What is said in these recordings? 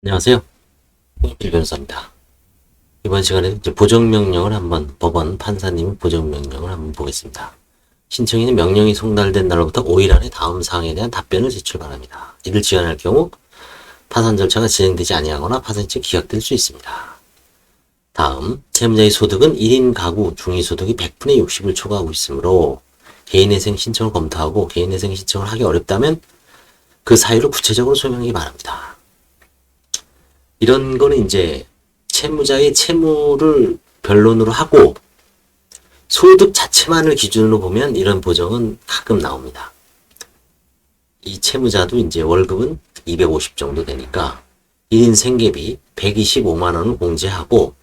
안녕하세요. 홍익필 변호사입니다. 이번 시간에는 이제 보정명령을 법원 판사님의 보정명령을 한번 보겠습니다. 신청인은 명령이 송달된 날로부터 5일 안에 다음 사항에 대한 답변을 제출 바랍니다. 이를 지연할 경우 파산 절차가 진행되지 아니하거나 파산이 기각될 수 있습니다. 다음, 채무자의 소득은 1인 가구 중위소득이 100분의 60을 초과하고 있으므로 개인회생 신청을 검토하고 개인회생 신청을 하기 어렵다면 그 사유를 구체적으로 설명하기 바랍니다. 이런 거는 이제 채무자의 채무를 변론으로 하고 소득 자체만을 기준으로 보면 이런 보정은 가끔 나옵니다. 이 채무자도 이제 월급은 250 정도 되니까 1인 생계비 125만 원을 공제하고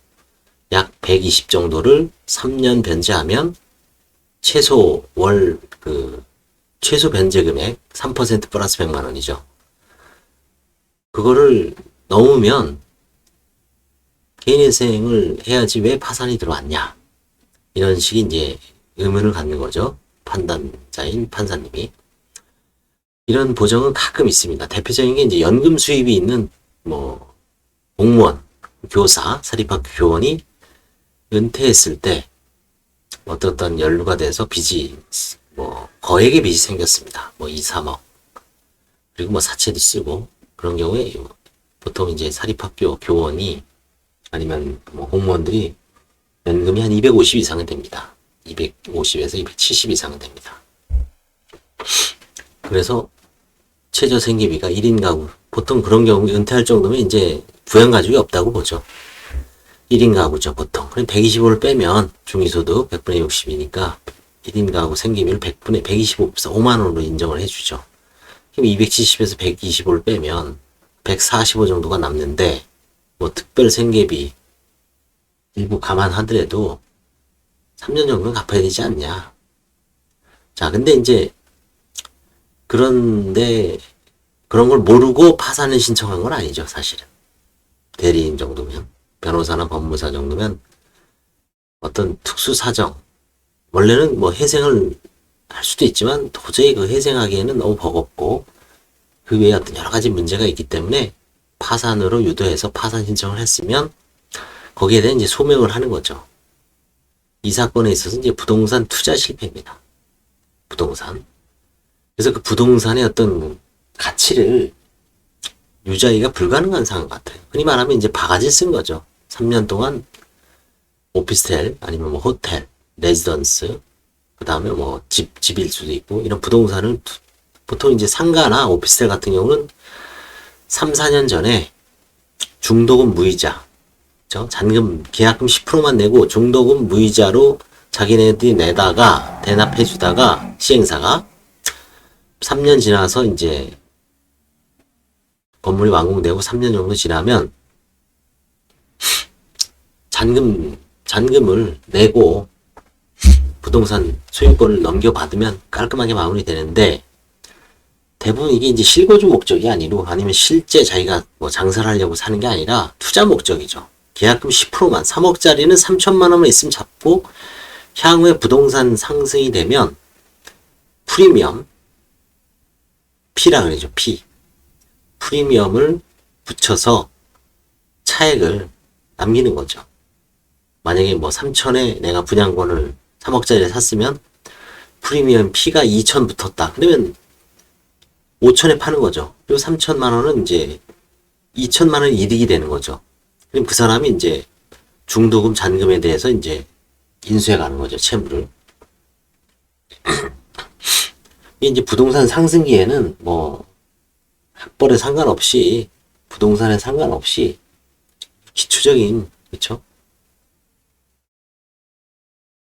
약 120 정도를 3년 변제하면 최소 최소 변제 금액 3% 플러스 100만 원이죠. 그거를 넘으면 개인회생을 해야지 왜 파산이 들어왔냐. 이런 식의 이제 의문을 갖는 거죠. 판단자인 판사님이. 이런 보정은 가끔 있습니다. 대표적인 게 이제 연금 수입이 있는 공무원, 교사, 사립학교 교원이 은퇴했을 때 어떤 연루가 돼서 빚이 거액의 빚이 생겼습니다. 2, 3억. 그리고 사채도 쓰고 그런 경우에 보통 이제 사립학교 교원이 아니면 공무원들이 연금이 한 250 이상은 됩니다. 250에서 270 이상은 됩니다. 그래서 최저 생계비가 1인 가구, 보통 그런 경우 은퇴할 정도면 이제 부양가족이 없다고 보죠. 1인 가구죠, 보통. 그럼 125를 빼면 중위소득 100분의 60이니까 1인 가구 생계비를 125, 5만 원으로 인정을 해주죠. 그럼 270에서 125를 빼면 145 정도가 남는데 특별 생계비 일부 감안하더라도 3년 정도는 갚아야 되지 않냐. 자, 근데 이제 그런데 그런 걸 모르고 파산을 신청한 건 아니죠, 사실은. 대리인 정도면, 변호사나 법무사 정도면 어떤 특수 사정, 원래는 회생을 할 수도 있지만 도저히 그 회생하기에는 너무 버겁고 그 외에 어떤 여러 가지 문제가 있기 때문에 파산으로 유도해서 파산 신청을 했으면 거기에 대한 이제 소명을 하는 거죠. 이 사건에 있어서 이제 부동산 투자 실패입니다. 부동산. 그래서 그 부동산의 어떤 가치를 유지하기가 불가능한 상황 같아요. 흔히 말하면 이제 바가지 쓴 거죠. 3년 동안 오피스텔 아니면 호텔, 레지던스, 그 다음에 집일 수도 있고 이런 부동산을 보통 이제 상가나 오피스텔 같은 경우는 3, 4년 전에 중도금 무이자, 잔금, 계약금 10%만 내고 중도금 무이자로 자기네들이 내다가 대납해주다가 시행사가 3년 지나서 이제 건물이 완공되고 3년 정도 지나면 잔금을 내고 부동산 소유권을 넘겨받으면 깔끔하게 마무리되는데 대부분 이게 이제 실거주 목적이 아니면 실제 자기가 장사를 하려고 사는 게 아니라 투자 목적이죠. 계약금 10%만 3억짜리는 3천만 원만 있으면 잡고 향후에 부동산 상승이 되면 프리미엄 P라 그러죠. P. 프리미엄을 붙여서 차액을 남기는 거죠. 만약에 3천에 내가 분양권을 3억짜리를 샀으면 프리미엄 P가 2천 붙었다. 그러면 5천에 파는 거죠. 그리고 3천만 원은 이제 2천만 원 이득이 되는 거죠. 그럼 그 사람이 이제 중도금 잔금에 대해서 이제 인수해 가는 거죠. 채무를. 이제 부동산 상승기에는 학벌에 상관없이 부동산에 상관없이 기초적인 그쵸?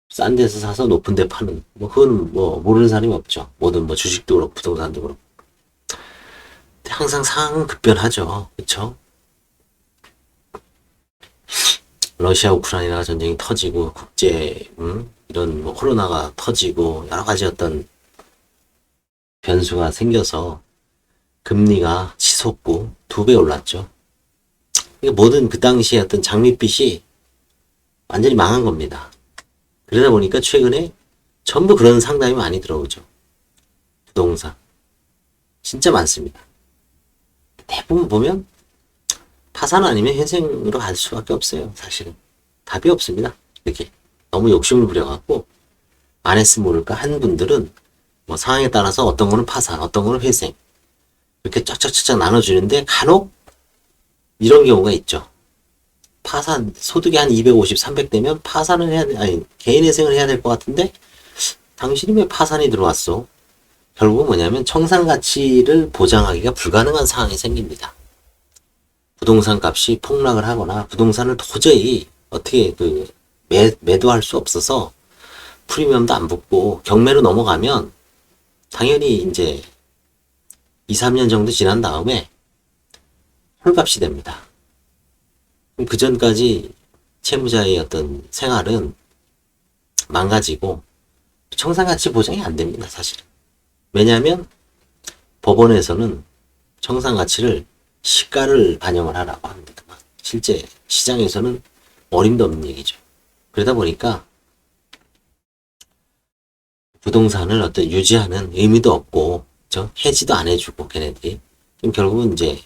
싼 데서 사서 높은 데 파는 그건 모르는 사람이 없죠. 뭐든 주식도 그렇고 부동산도 그렇고. 항상 상황은 급변하죠. 그쵸? 러시아 우크라이나 전쟁이 터지고 이런 코로나가 터지고 여러 가지 어떤 변수가 생겨서 금리가 치솟고 2배 올랐죠. 모든 그 당시에 어떤 장밋빛이 완전히 망한 겁니다. 그러다 보니까 최근에 전부 그런 상담이 많이 들어오죠. 부동산. 진짜 많습니다. 대부분 보면 파산 아니면 회생으로 갈 수밖에 없어요. 사실은 답이 없습니다. 이렇게 너무 욕심을 부려갖고 안 했으면 모를까 한 분들은 뭐 상황에 따라서 어떤 거는 파산, 어떤 거는 회생 이렇게 쫙쫙쫙쫙 나눠주는데 간혹 이런 경우가 있죠. 파산 소득이 한 250, 300 되면 파산을 해야 돼, 아니 개인회생을 해야 될 것 같은데 당신이 왜 파산이 들어왔어? 결국은 뭐냐면 청산 가치를 보장하기가 불가능한 상황이 생깁니다. 부동산 값이 폭락을 하거나 부동산을 도저히 어떻게 매도할 수 없어서 프리미엄도 안 붙고 경매로 넘어가면 당연히 이제 2, 3년 정도 지난 다음에 홀값이 됩니다. 그 전까지 채무자의 어떤 생활은 망가지고 청산가치 보장이 안 됩니다, 사실은. 왜냐하면 법원에서는 청산가치를 시가를 반영을 하라고 합니다만 실제 시장에서는 어림도 없는 얘기죠. 그러다 보니까 부동산을 어떤 유지하는 의미도 없고 해지도 안 해주고 걔네들이 그럼 결국은 이제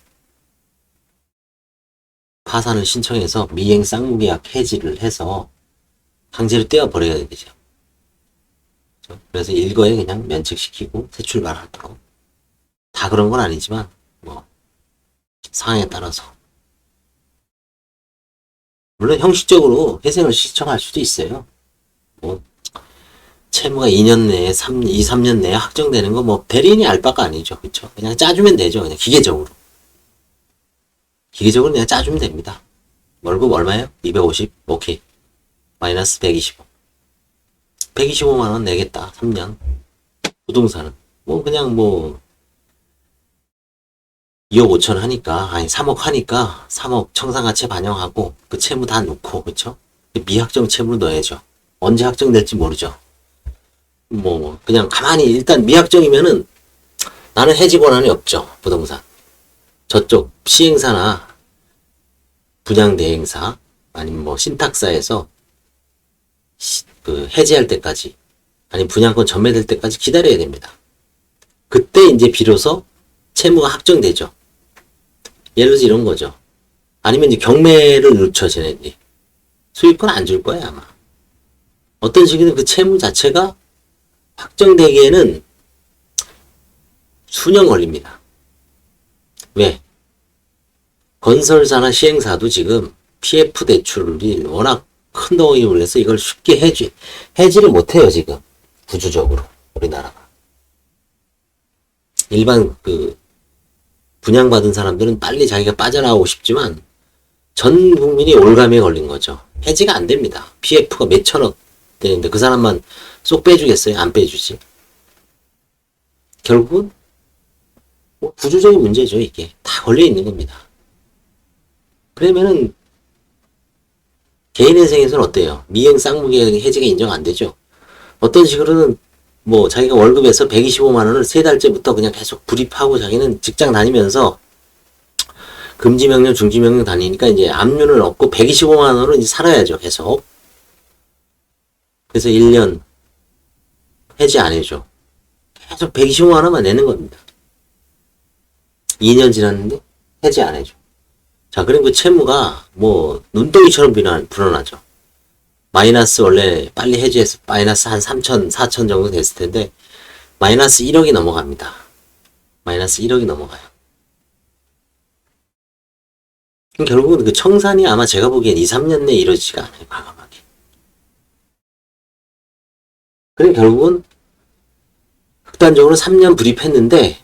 파산을 신청해서 미행 쌍무계약 해지를 해서 강제로 떼어버려야 되죠. 그래서 일거에 그냥 면책시키고 새 출발하도록 다 그런 건 아니지만 뭐 상황에 따라서 물론 형식적으로 회생을 신청할 수도 있어요. 뭐 채무가 2년 내에 2, 3년 내에 확정되는 거 뭐 대리인이 알 바가 아니죠. 그렇죠? 그냥 짜주면 되죠. 그냥 기계적으로 그냥 짜주면 됩니다. 월급 얼마예요? 250? 오케이. 마이너스 125. 125만원 내겠다. 3년. 부동산은. 뭐, 그냥 뭐, 2억 5천 하니까, 아니, 3억 하니까, 3억 청산가치 반영하고, 그 채무 다 넣고, 그쵸? 미확정 채무를 넣어야죠. 언제 확정될지 모르죠. 그냥 가만히, 일단 미확정이면은, 나는 해지 권한이 없죠. 부동산. 저쪽 시행사나 분양대행사 아니면 뭐 신탁사에서 해지할 때까지 아니면 분양권 전매될 때까지 기다려야 됩니다. 그때 이제 비로소 채무가 확정되죠. 예를 들어서 이런 거죠. 아니면 이제 경매를 늦춰 쟤네들이 수익권 안 줄 거야 아마. 어떤 식이든 그 채무 자체가 확정되기에는 수년 걸립니다. 왜? 건설사나 시행사도 지금 PF 대출이 워낙 큰 덩어리 올려서 이걸 쉽게 해지를 못해요, 지금. 구조적으로. 우리나라가. 일반 분양받은 사람들은 빨리 자기가 빠져나오고 싶지만 전 국민이 올감에 걸린 거죠. 해지가 안 됩니다. PF가 몇 천억 되는데 그 사람만 쏙 빼주겠어요? 안 빼주지. 결국은 구조적인 문제죠, 이게. 다 걸려 있는 겁니다. 그러면은 개인회생에서는 어때요? 미행 쌍무계약 해지가 인정 안 되죠. 어떤 식으로는 뭐 자기가 월급에서 125만 원을 세 달째부터 그냥 계속 불입하고 자기는 직장 다니면서 금지명령, 중지명령 다니니까 이제 압류를 얻고 125만 원을 이제 살아야죠, 계속. 그래서 1년 해지 안 해줘. 계속 125만 원만 내는 겁니다. 2년 지났는데 해지 안 해줘. 자, 그럼 그 채무가 뭐 눈덩이처럼 불어나죠. 마이너스 원래 빨리 해지해서 마이너스 한 3천, 4천 정도 됐을 텐데 마이너스 1억이 넘어갑니다. 마이너스 1억이 넘어가요. 그럼 결국은 그 청산이 아마 제가 보기엔 2, 3년 내에 이루어지지가 않아요. 과감하게. 그럼 결국은 극단적으로 3년 불입했는데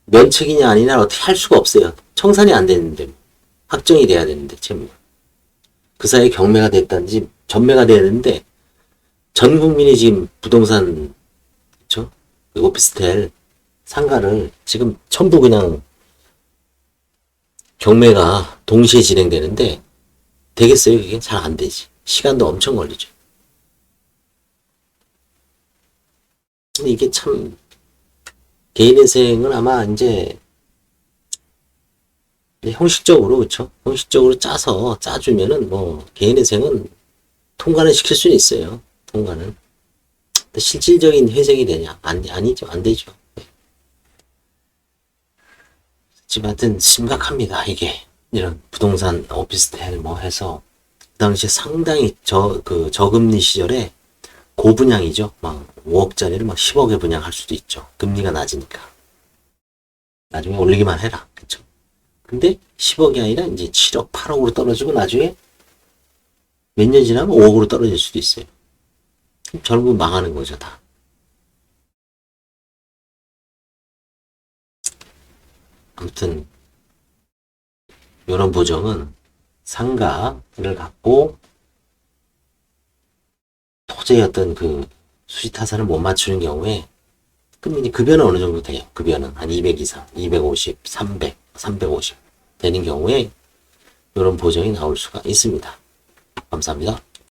면책이냐 아니냐 어떻게 할 수가 없어요. 청산이 안 되는데 확정이 돼야 되는데 채무가. 그 사이에 경매가 됐다든지 전매가 되는데 전 국민이 지금 부동산 그쵸? 오피스텔 상가를 지금 전부 그냥 경매가 동시에 진행되는데 되겠어요? 그게 잘 안 되지. 시간도 엄청 걸리죠. 근데 이게 참 개인회생은 아마 이제 형식적으로 그쵸? 형식적으로 짜주면은 뭐 개인회생은 통과는 시킬 수는 있어요. 통과는. 근데 실질적인 회생이 되냐? 아니죠. 안 되죠. 지금 하여튼 심각합니다. 이게. 이런 부동산 오피스텔 뭐 해서 그 당시에 상당히 저금리 시절에 고분양이죠. 막 5억짜리를 막 10억에 분양할 수도 있죠. 금리가 낮으니까. 나중에 올리기만 해라. 그쵸? 근데 10억이 아니라 이제 7억, 8억으로 떨어지고 나중에 몇 년 지나면 5억으로 떨어질 수도 있어요. 결국 망하는 거죠, 다. 아무튼 이런 보정은 상가를 갖고 도저히 어떤 그 수지타산을 못 맞추는 경우에 그럼 이제 급여는 어느 정도 돼요. 급여는 한 200 이상, 250, 300, 350 되는 경우에 이런 보정이 나올 수가 있습니다. 감사합니다.